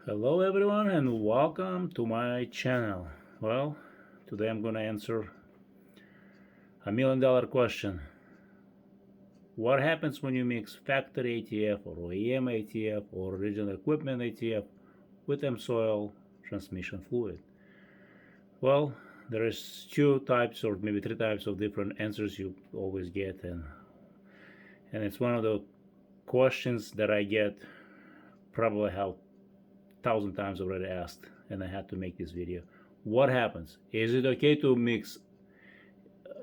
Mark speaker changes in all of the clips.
Speaker 1: Hello everyone and welcome to my channel. Well, today I'm gonna answer $1 million question. What happens when you mix factory ATF or OEM ATF or original equipment ATF with AMSOIL transmission fluid? Well, there is two types or maybe three types of different answers you always get, and it's one of the questions that I get probably have 1,000 times already asked, and I had to make this video. What happens? Is it okay to mix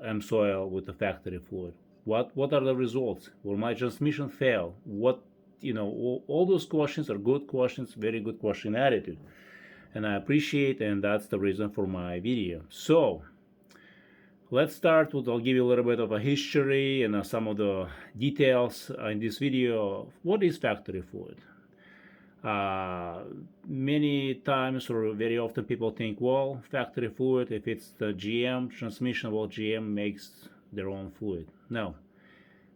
Speaker 1: AMSOIL with the factory fluid? What are the results? Will my transmission fail? All those questions are good questions, very good question attitude, and I appreciate, and that's the reason for my video. So let's start with, I'll give you a little bit of a history and some of the details in this video. What is factory fluid? Many times or very often people think, well, factory fluid, if it's the GM transmission, well, GM makes their own fluid. No,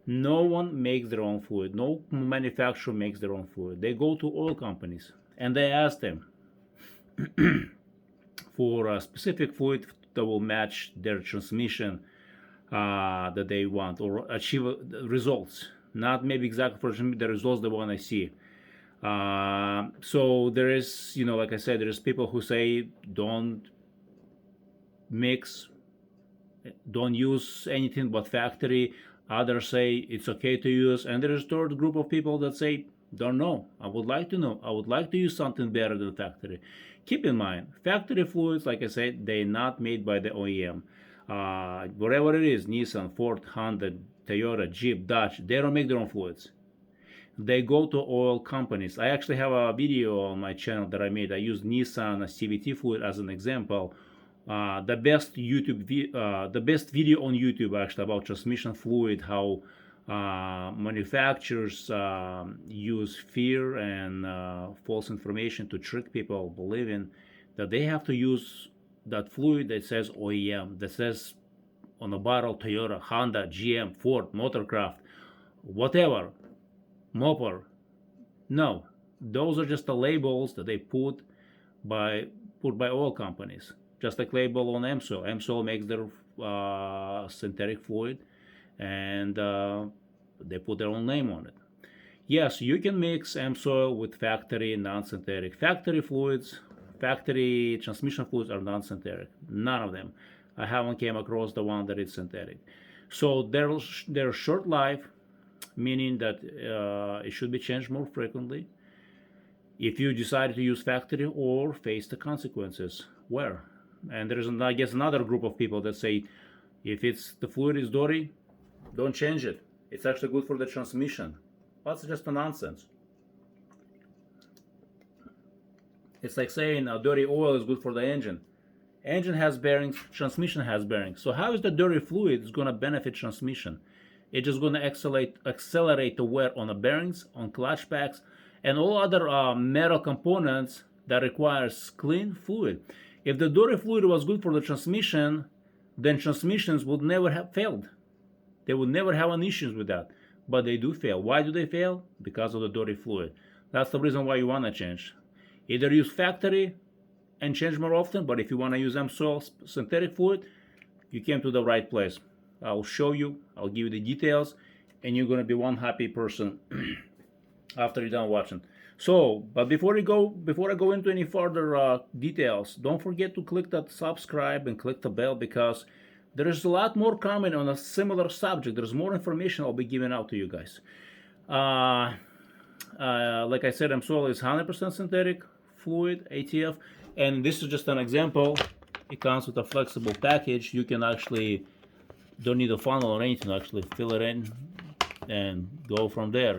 Speaker 1: no one makes their own fluid. No manufacturer makes their own fluid. They go to oil companies and they ask them for a specific fluid that will match their transmission that they want or achieve results. Not maybe exactly for the results they want to see. So there is, like I said, there's people who say don't mix, don't use anything but factory. Others say it's okay to use, and there's a third group of people that say don't know. I would like to know. I would like to use something better than factory. Keep in mind, factory fluids, like I said, they're not made by the OEM. Wherever it is, Nissan, Ford, Honda, Toyota, Jeep, Dodge, they don't make their own fluids. They go to oil companies. I actually have a video on my channel that I made. I used Nissan CVT fluid as an example. The best video on YouTube actually about transmission fluid, how manufacturers use fear and false information to trick people believing that they have to use that fluid that says OEM, that says on the bottle Toyota, Honda, GM, Ford, Motorcraft, whatever. Mopar. No, those are just the labels that they put by oil companies. Just like label on AMSOIL. AMSOIL makes their synthetic fluid, and they put their own name on it. Yes, you can mix AMSOIL with factory non-synthetic. Factory fluids, factory transmission fluids are non-synthetic. None of them. I haven't came across the one that is synthetic. So they're short life, meaning that it should be changed more frequently if you decide to use factory or face the consequences. Where? And there's, I guess, another group of people that say if the fluid is dirty, don't change it. It's actually good for the transmission. That's just a nonsense. It's like saying dirty oil is good for the engine. Engine has bearings, transmission has bearings. So how is the dirty fluid going to benefit transmission? It's just going to accelerate the wear on the bearings, on clutch packs, and all other metal components that requires clean fluid. If the dirty fluid was good for the transmission, then transmissions would never have failed. They would never have any issues with that. But they do fail. Why do they fail? Because of the dirty fluid. That's the reason why you want to change. Either use factory and change more often, but if you want to use AMSOIL synthetic fluid, you came to the right place. I'll show you, I'll give you the details, and you're going to be one happy person after you're done watching. So, but before I go into any further details, don't forget to click that subscribe and click the bell, because there is a lot more coming on a similar subject. There's more information I'll be giving out to you guys. Like I said, AMSOIL is 100% synthetic fluid, ATF, and this is just an example. It comes with a flexible package. You can actually don't need a funnel or anything, actually fill it in and go from there.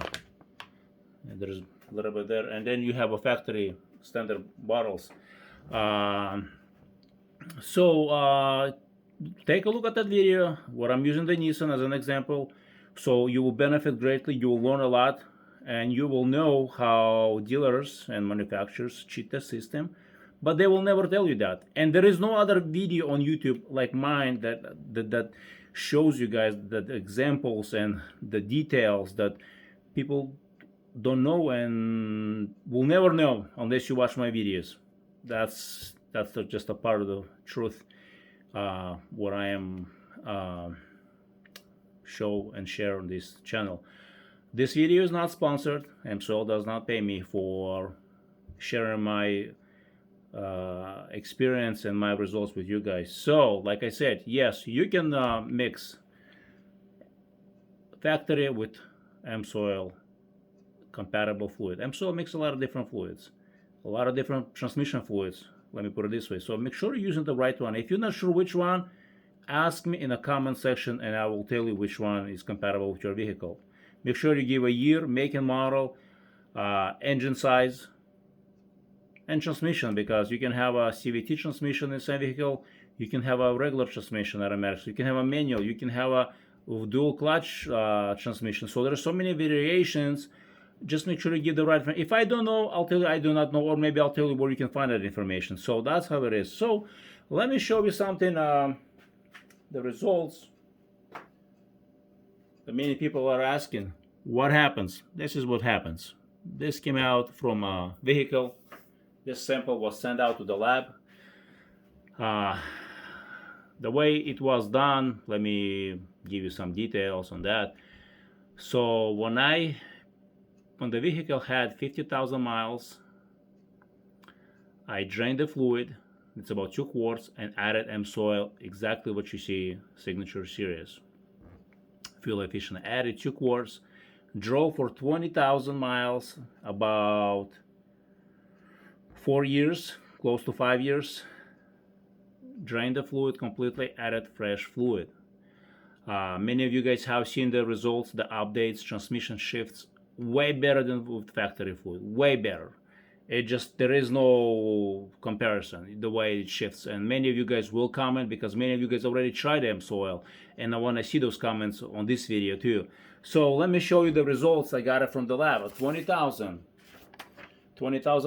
Speaker 1: And there's a little bit there, and then you have a factory standard bottles. Take a look at that video where I'm using the Nissan as an example. So you will benefit greatly, you will learn a lot, and you will know how dealers and manufacturers cheat the system, but they will never tell you that. And there is no other video on YouTube like mine that shows you guys the examples and the details that people don't know and will never know unless you watch my videos. That's just a part of the truth, what I am uh, show and share on this channel. This video is not sponsored. AMSOIL does not pay me for sharing my experience and my results with you guys. So, like I said, yes, you can mix factory with AMSOIL compatible fluid. AMSOIL makes a lot of different fluids, a lot of different transmission fluids. Let me put it this way. So make sure you're using the right one. If you're not sure which one, ask me in the comment section and I will tell you which one is compatible with your vehicle. Make sure you give a year, make and model, engine size, and transmission, because you can have a CVT transmission in the same vehicle, you can have a regular transmission automatic, so you can have a manual, you can have a dual clutch transmission. So there are so many variations. Just make sure you give the right information. If I don't know, I'll tell you I do not know, or maybe I'll tell you where you can find that information. So that's how it is. So let me show you something, the results that many people are asking. What happens? This is what happens. This came out from a vehicle. This sample was sent out to the lab. The way it was done, let me give you some details on that. So when the vehicle had 50,000 miles, I drained the fluid, it's about 2 quarts, and added AMSOIL, exactly what you see, Signature Series. Fuel efficient. Added 2 quarts, drove for 20,000 miles, about 4 years, close to 5 years, drained the fluid completely, added fresh fluid. Many of you guys have seen the results, the updates, transmission shifts way better than with factory fluid, way better. There is no comparison the way it shifts. And many of you guys will comment, because many of you guys already tried AMSOIL, and I want to see those comments on this video too. So let me show you the results. I got it from the lab. 20,000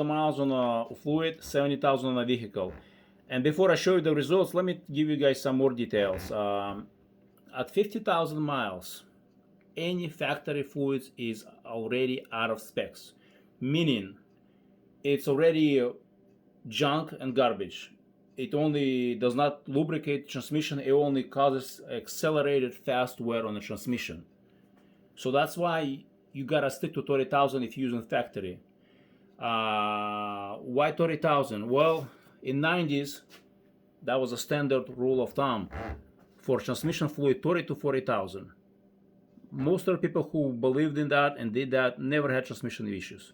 Speaker 1: miles on a fluid, 70,000 on a vehicle. And before I show you the results, let me give you guys some more details. At 50,000 miles, any factory fluids is already out of specs, meaning it's already junk and garbage. It only does not lubricate transmission, it only causes accelerated fast wear on the transmission. So that's why you gotta stick to 30,000 if you're using factory. Why 30,000? Well, in 90s, that was a standard rule of thumb for transmission fluid, 30 to 40,000. Most of the people who believed in that and did that never had transmission issues.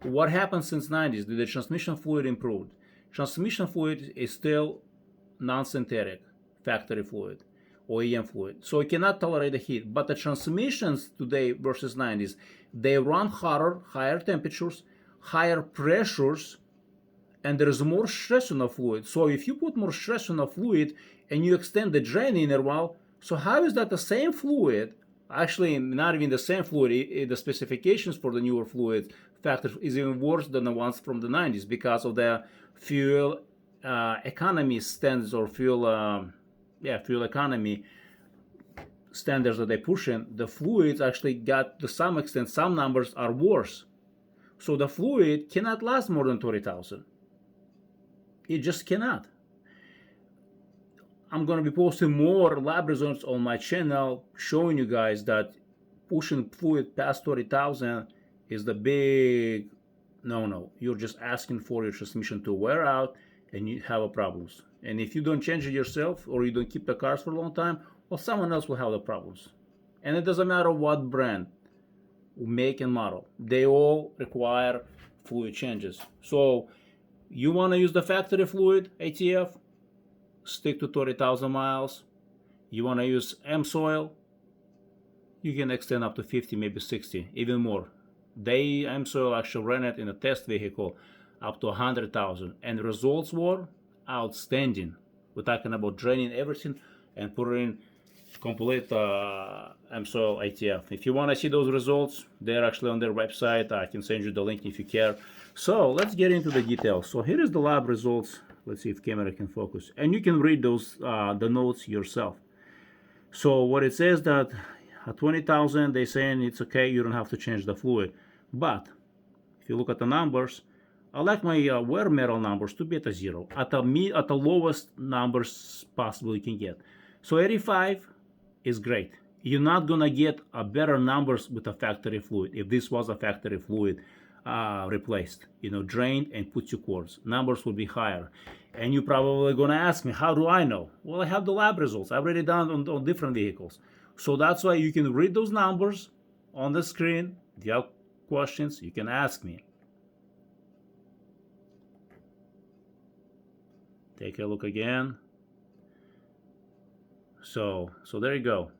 Speaker 1: What happened since 90s? Did the transmission fluid improve? Transmission fluid is still non-synthetic factory fluid, OEM fluid, so it cannot tolerate the heat. But the transmissions today versus 90s, they run hotter, higher temperatures, higher pressures, and there is more stress on the fluid. So if you put more stress on the fluid and you extend the drain interval, so how is that the same fluid, actually not even the same fluid, the specifications for the newer fluid factor is even worse than the ones from the 90s, because of the fuel economy standards, or fuel economy standards that they push in. The fluids actually got, to some extent, some numbers are worse. So the fluid cannot last more than 30,000. It just cannot. I'm going to be posting more lab results on my channel, showing you guys that pushing fluid past 30,000 is the big no-no. You're just asking for your transmission to wear out and you have problems. And if you don't change it yourself, or you don't keep the cars for a long time, well, someone else will have the problems. And it doesn't matter what brand, make and model, they all require fluid changes. So you want to use the factory fluid, ATF, stick to 30,000 miles. You want to use AMSOIL, you can extend up to 50, maybe 60, even more. AMSOIL actually ran it in a test vehicle up to 100,000, and the results were outstanding. We're talking about draining everything and putting complete AMSOIL ATF. If you want to see those results, they're actually on their website. I can send you the link if you care. So let's get into the details. So here is the lab results. Let's see if camera can focus, and you can read those the notes yourself. So what it says that At 20,000, they're saying it's okay, you don't have to change the fluid. But if you look at the numbers, I like my wear metal numbers to be at a zero, at the lowest numbers possible you can get. So 85 is great. You're not gonna get a better numbers with a factory fluid. If this was a factory fluid replaced, drained and put to quartz, numbers would be higher. And you're probably gonna ask me, how do I know? Well, I have the lab results. I've already done on different vehicles. So that's why you can read those numbers on the screen. If you have questions, you can ask me. Take a look again. So there you go.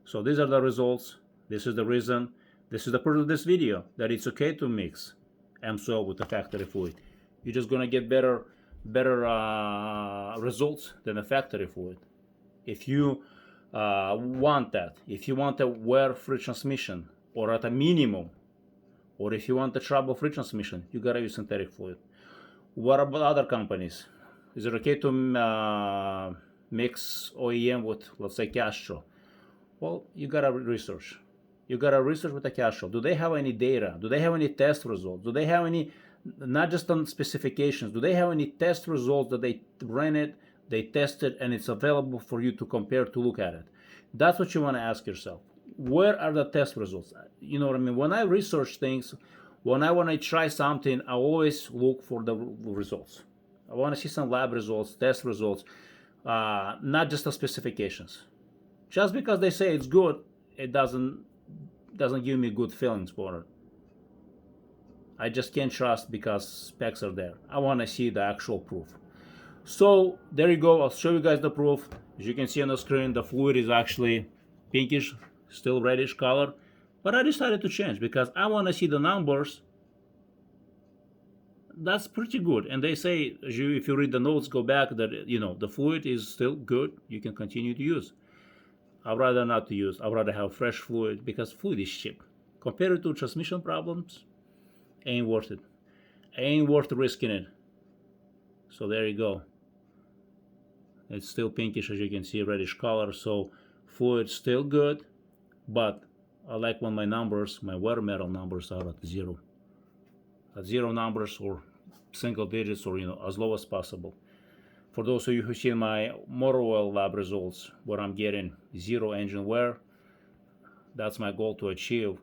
Speaker 1: So these are the results. This is the reason. This is the purpose of this video, that it's okay to mix AMSOIL with the factory fluid. You're just gonna get better results than the factory fluid. If you want that, if you want a wear-free transmission, or at a minimum, or if you want a trouble-free transmission, you gotta use synthetic fluid. What about other companies? Is it okay to mix OEM with, let's say, Castrol? Well, you gotta research. You gotta research with the Castrol. Do they have any data? Do they have any test results? Do they have any, not just on specifications, do they have any test results that they ran it, they tested, and it's available for you to compare, to look at it? That's what you want to ask yourself. Where are the test results? You know what I mean? When I research things, when I try something, I always look for the results. I want to see some lab results, test results, not just the specifications. Just because they say it's good, it doesn't give me good feelings for it. I just can't trust because specs are there. I want to see the actual proof. So there you go. I'll show you guys the proof. As you can see on the screen, the fluid is actually pinkish, still reddish color. But I decided to change because I want to see the numbers. That's pretty good. And they say, if you read the notes, go back, that the fluid is still good. You can continue to use. I'd rather not to use. I'd rather have fresh fluid because fluid is cheap. Compared to transmission problems, ain't worth it. Ain't worth risking it. So there you go. It's still pinkish, as you can see, reddish color. So fluid's still good, but I like when my numbers, my wear metal numbers, are at zero. At zero numbers or single digits, or as low as possible. For those of you who see my motor oil lab results, where I'm getting zero engine wear, that's my goal to achieve.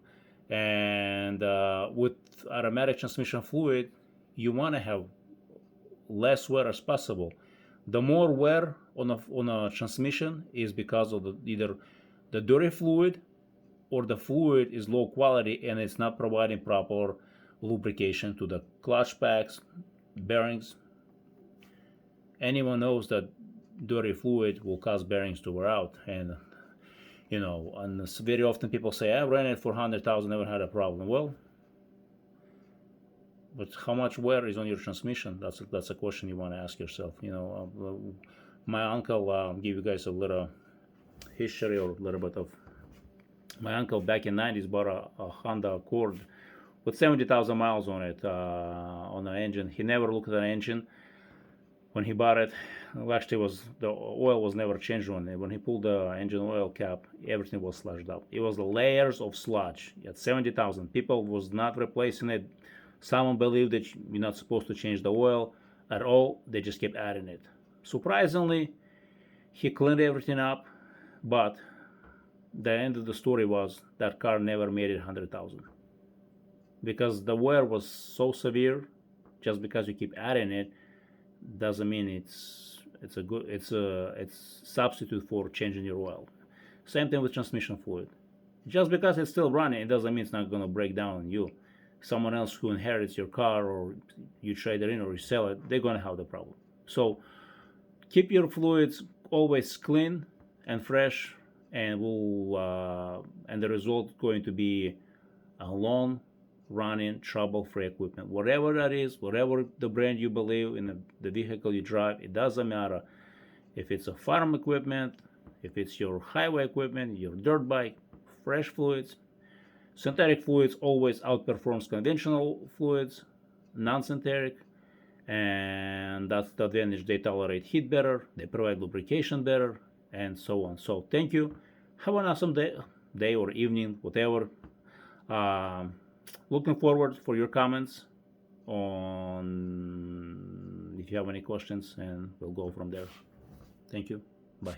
Speaker 1: And with automatic transmission fluid, you want to have less wear as possible. The more wear on a transmission is because of either the dirty fluid, or the fluid is low quality and it's not providing proper lubrication to the clutch packs, bearings. Anyone knows that dirty fluid will cause bearings to wear out. And and very often people say, I ran it for 100,000, never had a problem. Well, but how much wear is on your transmission? That's a question you want to ask yourself. My uncle, give you guys a little history, or a little bit of my uncle back in '90s bought a Honda Accord with 70,000 miles on it, on the engine. He never looked at the engine when he bought it. Well, actually, the oil was never changed on it. When he pulled the engine oil cap, everything was sludged up. It was the layers of sludge at 70,000. People was not replacing it. Someone believed that you're not supposed to change the oil at all. They just kept adding it. Surprisingly, he cleaned everything up, but the end of the story was that car never made it 100,000 because the wear was so severe. Just because you keep adding it doesn't mean it's substitute for changing your oil. Same thing with transmission fluid. Just because it's still running, it doesn't mean it's not going to break down on you. Someone else who inherits your car, or you trade it in or you sell it, they're going to have the problem. So keep your fluids always clean and fresh, and the result going to be a long running trouble-free equipment. Whatever that is, whatever the brand you believe in, the vehicle you drive, it doesn't matter. If it's a farm equipment, if it's your highway equipment, your dirt bike, fresh fluids. Synthetic fluids always outperforms conventional fluids, non-synthetic, and that's the advantage. They tolerate heat better, they provide lubrication better, and so on. So thank you Have an awesome day or evening, whatever. Um, Looking forward for your comments on if you have any questions, and we'll go from there. Thank you. Bye.